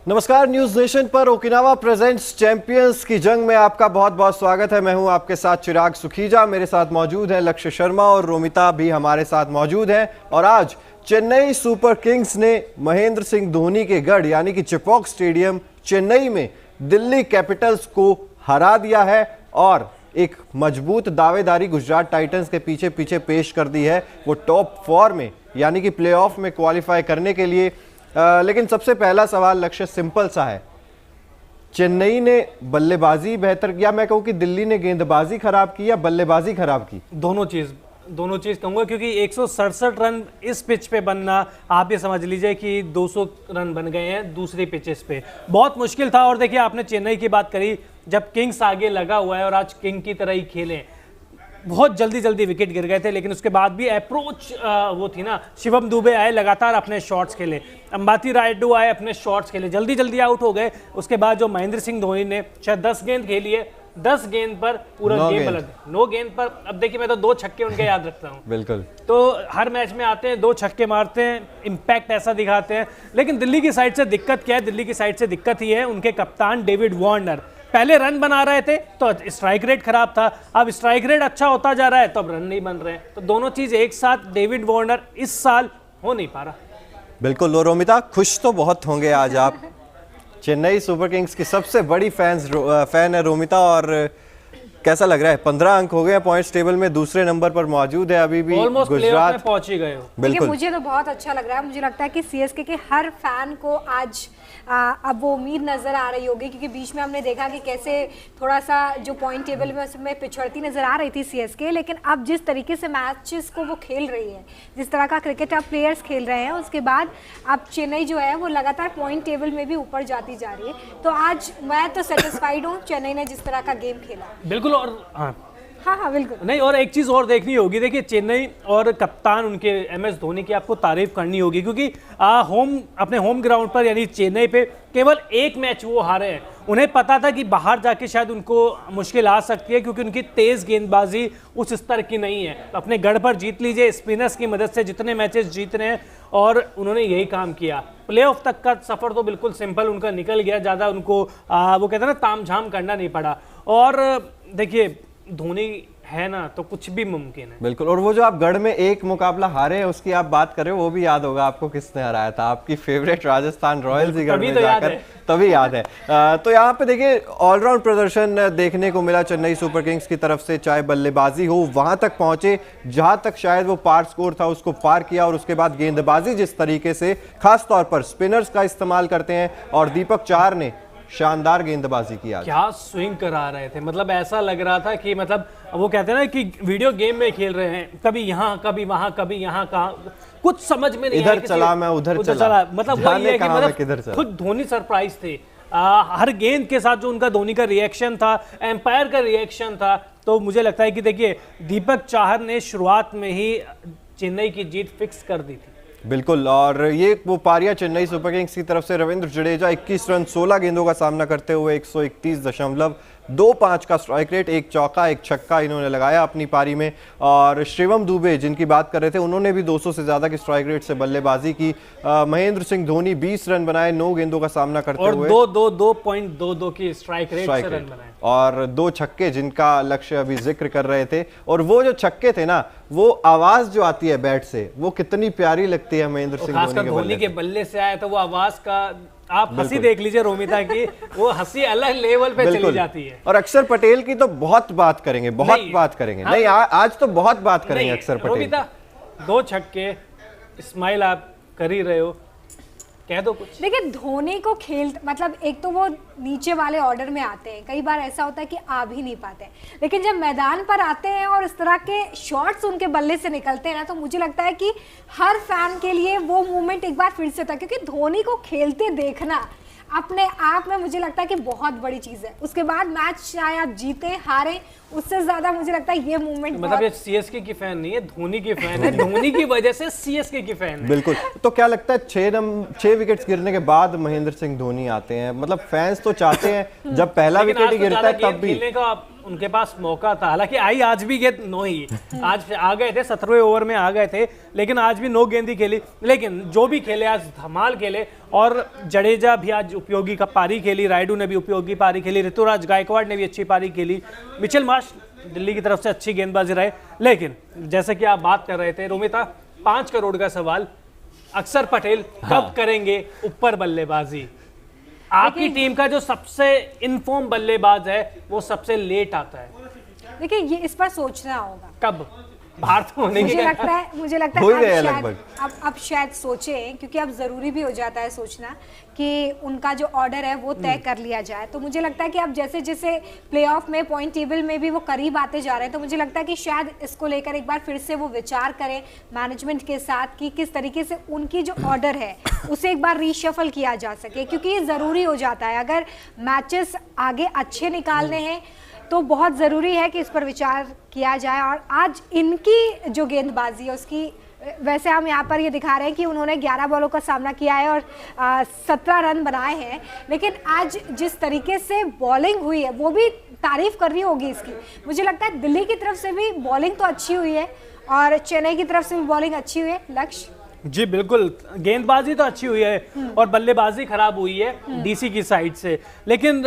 नमस्कार, news nation पर Okinawa presents champions की जंग में आपका बहुत बहुत स्वागत है। मैं हूं आपके साथ चिराग सुखीजा, मेरे साथ मौजूद है लक्ष्य शर्मा और रोमिता भी हमारे साथ मौजूद हैं। और आज चेन्नई सुपर किंग्स ने महेंद्र सिंह धोनी के गढ़ यानी कि चेपॉक स्टेडियम चेन्नई में दिल्ली कैपिटल्स को हरा दिया है और एक मजबूत दावेदारी गुजरात टाइटंस के पीछे पीछे पेश कर दी है, वो टॉप 4 में यानी कि प्लेऑफ में क्वालिफाई करने के लिए। लेकिन सबसे पहला सवाल लक्ष्य सिंपल सा है, चेन्नई ने बल्लेबाजी बेहतर, या मैं कहूं कि दिल्ली ने गेंदबाजी खराब की या बल्लेबाजी खराब की? दोनों चीज कहूंगा, क्योंकि 167 रन इस पिच पे बनना, आप ये समझ लीजिए कि 200 रन बन गए हैं दूसरी पिचेस पे। बहुत मुश्किल था। और देखिए, आपने चेन्नई की बात करी, जब किंग्स आगे लगा हुआ है और आज किंग की तरह ही खेले, बहुत जल्दी विकेट गिर गए थे, लेकिन उसके बाद भी अप्रोच वो थी ना, शिवम दुबे आए, लगातार अपने शॉट्स खेले, अंबाती रायडू आए, अपने शॉट्स खेले, जल्दी आउट हो गए। उसके बाद जो महेंद्र सिंह धोनी ने शायद 10 गेंद खेली है, 10 गेंद पर पूरा गेम अलग, 9 गेंद पर। अब देखिए, मैं तो 2 छक्के उनके याद रखता हूँ। बिल्कुल। तो हर मैच में आते हैं, 2 छक्के मारते हैं, इम्पैक्ट ऐसा दिखाते हैं। लेकिन दिल्ली की साइड से दिक्कत क्या है? दिल्ली की साइड से दिक्कत ही है, उनके कप्तान डेविड वार्नर पहले रन बना रहे थे तो स्ट्राइक रेट खराब था, अब स्ट्राइक रेट अच्छा होता जा रहा है तो अब रन नहीं बन रहे हैं। तो दोनों चीज एक साथ डेविड वार्नर इस साल हो नहीं पा रहा। बिल्कुल। रोमिता, खुश तो बहुत होंगे आज आप। चेन्नई सुपर किंग्स की सबसे बड़ी फैन है रोमिता, और कैसा लग रहा है? 15 अंक हो गए पॉइंट्स टेबल में, दूसरे नंबर पर मौजूद है अभी भी गुजरात में पहुंच ही गए हो। बिल्कुल। मुझे तो बहुत अच्छा लग रहा है। मुझे लगता है कि सीएसके के हर फैन को आज अब वो उम्मीद नजर आ रही होगी, क्योंकि बीच में हमने देखा कि कैसे थोड़ा सा जो पॉइंट टेबल में उसमें पिछड़ती नजर आ रही थी सीएसके, लेकिन अब जिस तरीके से मैचेस को वो खेल रही है, जिस तरह का क्रिकेट अब प्लेयर्स खेल रहे हैं, उसके बाद अब चेन्नई जो है वो लगातार पॉइंट टेबल में भी ऊपर जाती जा रही है। तो आज मैं तो सेटिस्फाइड हूँ चेन्नई ने जिस तरह का गेम खेला। बिल्कुल। और हाँ बिल्कुल। नहीं, और एक चीज और देखनी होगी। देखिए, चेन्नई और कप्तान उनके MS धोनी की आपको तारीफ करनी होगी, क्योंकि अपने होम ग्राउंड पर यानी चेन्नई पे केवल एक मैच वो हारे हैं। उन्हें पता था कि बाहर जाके शायद उनको मुश्किल आ सकती है, क्योंकि उनकी तेज गेंदबाजी उस स्तर की नहीं है। अपने गढ़ पर जीत लीजिए, स्पिनर्स की मदद से जितने मैचेस जीत रहे हैं, और उन्होंने यही काम किया। प्लेऑफ तक का सफर तो बिल्कुल सिंपल उनका निकल गया, ज़्यादा उनको वो कहते हैं ना, तामझाम करना नहीं पड़ा। और देखिए, धोनी है ना तो कुछ भी मुमकिन है। बिल्कुल। और वो जो आप गढ़ में एक मुकाबला हारे हैं उसकी आप बात करें, वो भी याद होगा आपको किसने हराया था? आपकी फेवरेट राजस्थान रॉयल्स ही गढ़ में जाकर, तभी याद है। तो यहाँ पे देखिए, ऑलराउंड प्रदर्शन देखने को मिला चेन्नई सुपर किंग्स की तरफ से। चाहे बल्लेबाजी हो, वहां तक पहुंचे जहां तक शायद वो पार स्कोर था उसको पार किया, और उसके बाद गेंदबाजी जिस तरीके से खास तौर पर स्पिनर्स का इस्तेमाल करते हैं, और दीपक चाहर ने शानदार गेंदबाजी की। आज क्या स्विंग करा रहे थे, मतलब ऐसा लग रहा था कि मतलब वो कहते हैं ना कि वीडियो गेम में खेल रहे हैं, कभी यहाँ कभी वहां कभी यहाँ, कहाँ कुछ समझ में नहीं आया। इधर चला मैं उधर चला, मतलब वही है कि मतलब खुद धोनी सरप्राइज थे। हर गेंद के साथ जो उनका धोनी का रिएक्शन था, एम्पायर का रिएक्शन था। तो मुझे लगता है कि देखिए, दीपक चाहर ने शुरुआत में ही चेन्नई की जीत फिक्स कर दी थी। बिल्कुल। और ये वो पारियां चेन्नई सुपर किंग्स की तरफ से रविंद्र जडेजा 21 रन 16 गेंदों का सामना करते हुए 131.25 का स्ट्राइक रेट, 1 चौका 1 छक्का इन्होंने लगाया अपनी पारी में। और शिवम दुबे जिनकी बात कर रहे थे, उन्होंने भी 200 से ज्यादा की स्ट्राइक रेट से बल्लेबाजी की। महेंद्र सिंह धोनी 20 रन बनाए 9 गेंदों का सामना करते हुए, 2.22 की स्ट्राइक रेट से रन बनाए, और 2 छक्के जिनका लक्ष्य अभी जिक्र कर रहे थे। और वो जो छक्के थे ना, वो आवाज जो आती है बैट से, वो कितनी प्यारी लगती है महेंद्र सिंह धोनी के बल्ले से आया, तो वो आवाज का आप हंसी देख लीजिए रोमिता की, वो हंसी अलग लेवल पे चली जाती है। और अक्षर पटेल की तो बहुत बात करेंगे, बहुत बात करेंगे। नहीं, आज तो बहुत बात करेंगे अक्षर पटेल। रोमिता, 2 छक्के, स्माइल आप कर ही रहे हो, कह दो कुछ। देखिए, धोनी को मतलब एक तो वो नीचे वाले ऑर्डर में आते हैं, कई बार ऐसा होता है कि आ भी नहीं पाते हैं, लेकिन जब मैदान पर आते हैं और इस तरह के शॉट्स उनके बल्ले से निकलते हैं ना, तो मुझे लगता है कि हर फैन के लिए वो मोमेंट एक बार फिर से था, क्योंकि धोनी को खेलते देखना अपने आप में मुझे लगता है कि बहुत बड़ी चीज है। उसके बाद मैच चाहे आप जीते हारे, उससे ज्यादा मुझे लगता है ये मूवमेंट, मतलब ये सीएसके की फैन नहीं है, धोनी की फैन है। धोनी की वजह से सीएसके की फैन है। बिल्कुल। तो क्या लगता है 6 विकेट्स गिरने के बाद महेंद्र सिंह धोनी आते हैं, मतलब फैंस तो चाहते हैं जब पहला विकेट ही गिरता है तब भी। उनके पास मौका था, हालांकि आई आज भी गेंद 9 ही, आज आ गए थे 17वें ओवर में आ गए थे, लेकिन आज भी 9 गेंद ही खेली। लेकिन जो भी खेले आज धमाल खेले, और जडेजा भी आज उपयोगी का पारी खेली, रायडू ने भी उपयोगी पारी खेली, ऋतुराज गायकवाड़ ने भी अच्छी पारी खेली, मिचेल मार्श दिल्ली की तरफ से अच्छी गेंदबाजी रहे। लेकिन जैसे कि आप बात कर रहे थे रोमिता, 5 करोड़ का सवाल, अक्षर पटेल कब करेंगे ऊपर बल्लेबाजी? आपकी टीम का जो सबसे इनफॉर्म बल्लेबाज है वो सबसे लेट आता है। देखिए ये इस पर सोचना होगा कब बाहर तो होने की मुझे लगता हो ही है गया अब शायद सोचें, क्योंकि अब जरूरी भी हो जाता है सोचना कि उनका जो ऑर्डर है वो तय कर लिया जाए। तो मुझे लगता है कि अब जैसे जैसे प्लेऑफ में पॉइंट टेबल में भी वो करीब आते जा रहे हैं, तो मुझे लगता है कि शायद इसको लेकर एक बार फिर से वो विचार करें मैनेजमेंट के साथ कि किस तरीके से उनकी जो ऑर्डर है उसे एक बार रीशफल किया जा सके, क्योंकि ये ज़रूरी हो जाता है। अगर मैचेस आगे अच्छे निकालने हैं तो बहुत ज़रूरी है कि इस पर विचार किया जाए। और आज इनकी जो गेंदबाजी है उसकी, वैसे हम यहाँ पर ये दिखा रहे हैं कि उन्होंने 11 बॉलों का सामना किया है और 17 रन बनाए हैं, लेकिन आज जिस तरीके से बॉलिंग हुई है वो भी तारीफ करनी होगी इसकी। मुझे लगता है दिल्ली की तरफ से भी बॉलिंग तो अच्छी हुई है और चेन्नई की तरफ से भी बॉलिंग अच्छी हुई है। लक्ष्य जी बिल्कुल, गेंदबाजी तो अच्छी हुई है और बल्लेबाजी खराब हुई है डीसी की साइड से। लेकिन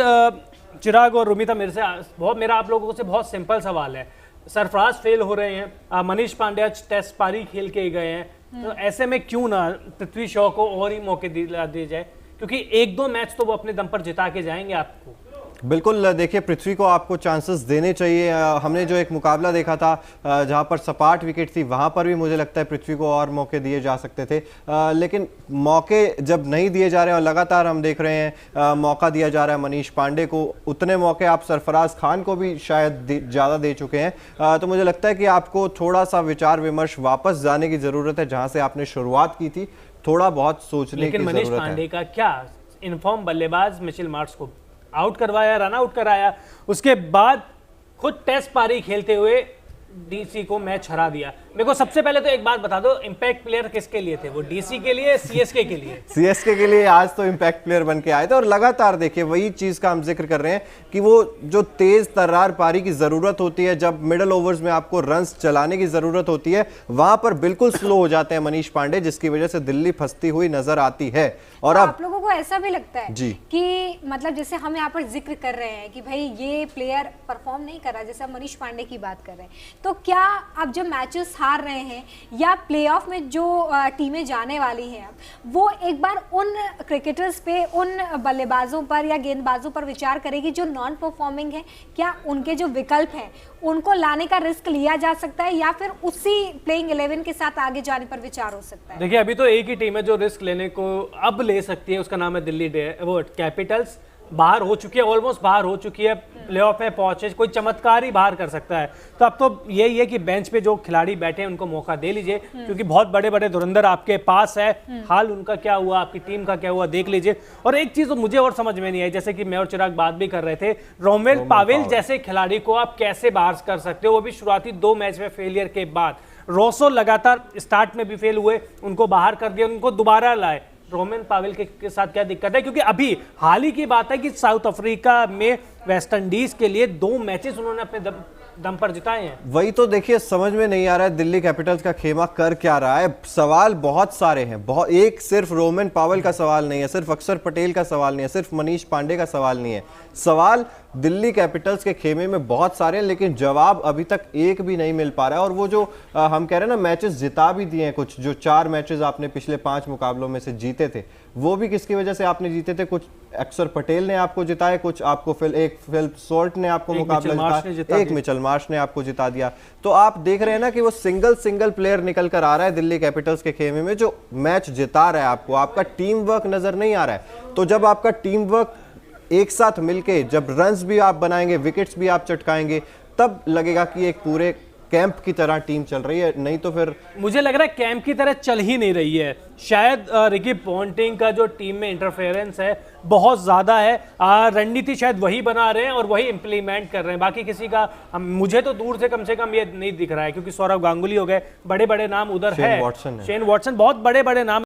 चिराग और रुमिता, मेरा आप लोगों से बहुत सिंपल सवाल है। सरफराज फेल हो रहे हैं, मनीष पांडे आज टेस्ट पारी खेल के गए हैं, तो ऐसे में क्यों ना पृथ्वी शॉ को और ही मौके दिए जाए, क्योंकि 1-2 मैच तो वो अपने दम पर जिता के जाएंगे आपको। बिल्कुल, देखिए पृथ्वी को आपको चांसेस देने चाहिए। हमने जो एक मुकाबला देखा था जहां पर सपाट विकेट थी, वहां पर भी मुझे लगता है पृथ्वी को और मौके दिए जा सकते थे, लेकिन मौके जब नहीं दिए जा रहे हैं और लगातार हम देख रहे हैं मौका दिया जा रहा है मनीष पांडे को, उतने मौके आप सरफराज खान को भी शायद ज़्यादा दे चुके हैं। तो मुझे लगता है कि आपको थोड़ा सा विचार विमर्श वापस जाने की ज़रूरत है, जहाँ से आपने शुरुआत की थी, थोड़ा बहुत सोचने की ज़रूरत है। लेकिन मनीष पांडे का क्या, इनफॉर्म बल्लेबाज मिचेल मार्श को आउट करवाया, रन आउट कराया, उसके बाद खुद टेस्ट पारी खेलते हुए डीसी को मैच हरा दिया। मेरे को सबसे पहले तो एक बात बता दो, इम्पैक्ट प्लेयर किसके लिए थे? वो डीसी के लिए, सीएसके के लिए? सीएसके के लिए आज तो इम्पैक्ट प्लेयर बन के आए थे, और लगातार देखिए वही चीज का हम जिक्र कर रहे हैं कि वो जो तेज तर्रार पारी की जरूरत होती है, जब मिडिल ओवर्स में आपको रन्स चलाने की जरूरत होती है, वहां पर बिल्कुल स्लो हो जाते हैं मनीष पांडे, जिसकी वजह से दिल्ली फंसती हुई नजर आती है। और अब आप लोगों को ऐसा भी लगता है जी कि मतलब जैसे हम यहाँ पर जिक्र कर रहे हैं कि भाई ये प्लेयर परफॉर्म नहीं कर रहा, जैसे हम मनीष पांडे की बात कर रहे हैं, तो क्या अब जब मैचेस हार रहे हैं या प्लेऑफ में जो टीमें जाने वाली हैं, अब वो एक बार उन क्रिकेटर्स पे, उन बल्लेबाजों पर या गेंदबाजों पर विचार करेगी जो नॉन परफॉर्मिंग है? क्या उनके जो विकल्प हैं उनको लाने का रिस्क लिया जा सकता है, या फिर उसी प्लेइंग 11 के साथ आगे जाने पर विचार हो सकता है? देखिए अभी तो एक ही टीम है जो रिस्क लेने को अब ले सकती है, उसका नाम है दिल्ली कैपिटल्स। बाहर हो चुकी है, ऑलमोस्ट बाहर हो चुकी है, प्लेऑफ में पहुंचे, कोई चमत्कार ही बाहर कर सकता है। तो अब तो यही है कि बेंच पे जो खिलाड़ी बैठे हैं उनको मौका दे लीजिए, क्योंकि बहुत बड़े बड़े धुरंधर आपके पास है। हाल उनका क्या हुआ, आपकी टीम का क्या हुआ, देख लीजिए। और एक चीज तो मुझे और समझ में नहीं आई, जैसे कि मैं और चिराग बात भी कर रहे थे, रोमेल पावेल जैसे खिलाड़ी को आप कैसे बाहर कर सकते हो, वो भी शुरुआती 2 मैच में फेलियर के बाद। रोसो लगातार स्टार्ट में भी फेल हुए, उनको बाहर कर दिया, उनको दोबारा लाए। रोमेन पावेल के साथ क्या दिक्कत है? क्योंकि अभी हाल ही की बात है कि साउथ अफ्रीका में वेस्ट इंडीज के लिए 2 मैचेस उन्होंने अपने दम पर जिताए हैं। वही तो देखिए समझ में नहीं आ रहा है दिल्ली कैपिटल्स का खेमा कर क्या रहा है। सवाल बहुत सारे हैं, एक सिर्फ रोमेन पावेल का सवाल नहीं है, सिर्फ अक्षर पटेल का सवाल नहीं है, सिर्फ मनीष पांडे का सवाल नहीं है। सवाल दिल्ली कैपिटल्स के खेमे में बहुत सारे हैं, लेकिन जवाब अभी तक एक भी नहीं मिल पा रहा है। और वो जो हम कह रहे हैं ना, मैचेस जिता भी दिए हैं कुछ, जो 4 मैचेस आपने पिछले 5 मुकाबलों में से जीते थे, वो भी किसकी वजह से आपने जीते थे? कुछ अक्षर पटेल ने आपको जिताए, कुछ आपको फिल सॉल्ट ने आपको मुकाबला जिताया, एक मिचेल मार्श ने आपको जिता दिया। तो आप देख रहे हैं ना कि वो सिंगल प्लेयर निकल कर आ रहा है दिल्ली कैपिटल्स के खेमे में, जो मैच जिता रहा है आपको। आपका टीम वर्क नजर नहीं आ रहा है। तो जब आपका टीम वर्क एक साथ मिलके, जब रन्स भी आप बनाएंगे, विकेट्स भी आप चटकाएंगे, तब लगेगा कि एक पूरे कैंप की तरह टीम चल रही है। नहीं तो फिर मुझे लग रहा है कैंप की तरह चल ही नहीं रही है। शायद रिकी पॉन्टिंग का जो टीम में इंटरफेरेंस है बहुत ज़्यादा है। रणनीति शायद वही बना रहे हैं और वही इंप्लीमेंट कर रहे हैं, बाकी किसी का मुझे तो दूर से कम ये नहीं दिख रहा है, क्योंकि सौरव गांगुली हो गए, बड़े बड़े नाम उधर है, शेन वॉटसन बहुत बड़े बड़े नाम